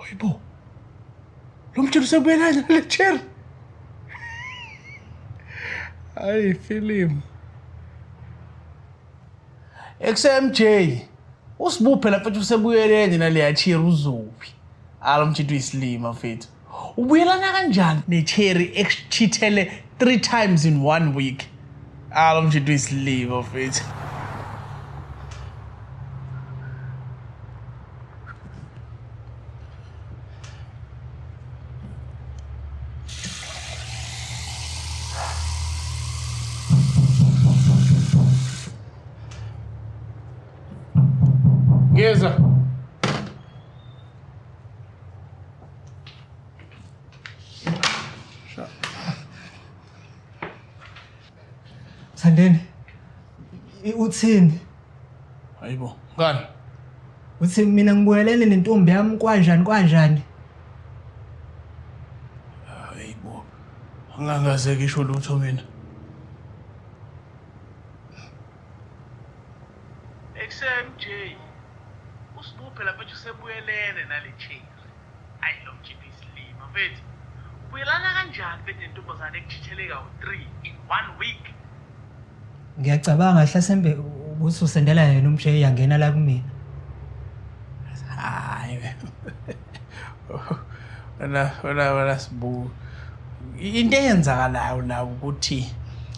Hayibo. Lo mtshela usebuyela le chair. Hayi film. XMJ. Usibuphe lapha usebuyelene nale chair uzophi. Alomtshela uyislima mfethu. Ubuyelana kanjani necherry exchithele 3 times in 1 week? Alomtshela uyislima mfethu. Ngeza. Sandeni. Uthini? Hayibo, ngani? Uthi mina ngibuyelene nentombi yami kanjani? Hayibo. Angangaze ngisho lutho mina. XMJ. Usibuphe lapha usebuyelene nale chair. Hayi lo mjiphi islima mfethu. Ubuyelana kanjani bethe intombazane ekuchitheleka u3 in 1 week? Ngiyacabanga hlasembe ukuthi usendela yena umshe yangena la kumina. Hayi. Wala sibu. Into eyenzakalayo la ukuthi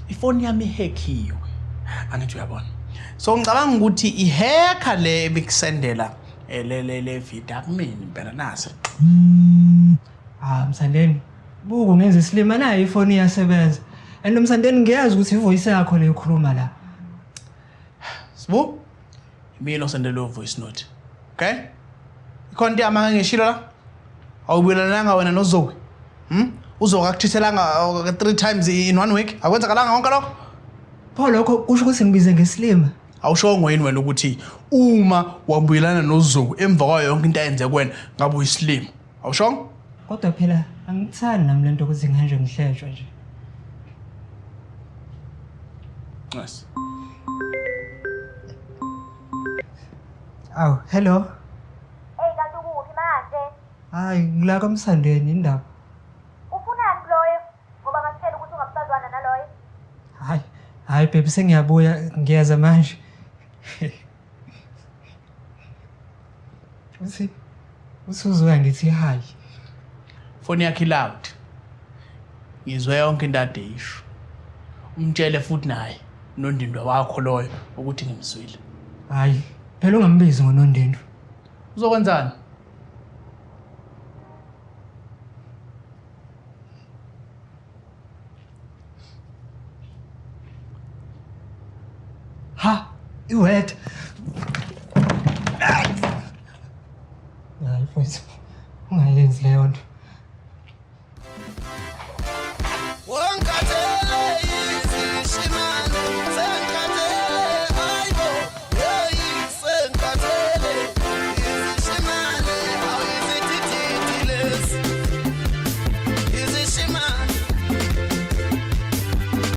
ifoni yami ihackiwe. Angithi uyabona. So ngicabanga ukuthi ihacker le ebikusendela le video akumini impela nasi. Msandeni. Buku ngenza islima nayo ifoni iyasebenza. And Msandeni ngiyazi ukuthi ivoice yakho le ikhuluma la. Sibu? Mina osendele voice note. Okay? Ikhonto yami ngishilo la. Awubuyelananga wena noZoe. uZoe akuthithelanga 3 times in 1 week. Akwenzakalanga konke lokho? Pho lokho kusho ukuthi ngibize ngesilima. Awushongo yini wena ukuthi uma wabuyelana noZoe emva kwayo yonke into ayenze kuwena ngabe uyislima? Awushongo? Kodwa phela angithandi nami lento ukuthi ngihanje ngihlejwa nje. Nice. Aw, hello. Hey kanti ukuphi manje? Hayi, ngila kaMsandeni indaba. Ufunani kuloyo? Ngoba ngasitshela ukuthi ungabusazwana naloyo. Hayi baby sengiyabuya ngiyeza manje. Usuzwa ngithi hayi. Phone yakhe loud. Ngizwe yonke into ade isho. Umtshele futhi naye nondindwa wakho loyo ukuthi ngimswile. Hayi, phela ungambizi ngoNondindwa. Uzokwenzani? Ha, iwet. Hayi mfowethu. Ungayenzi leyo nto.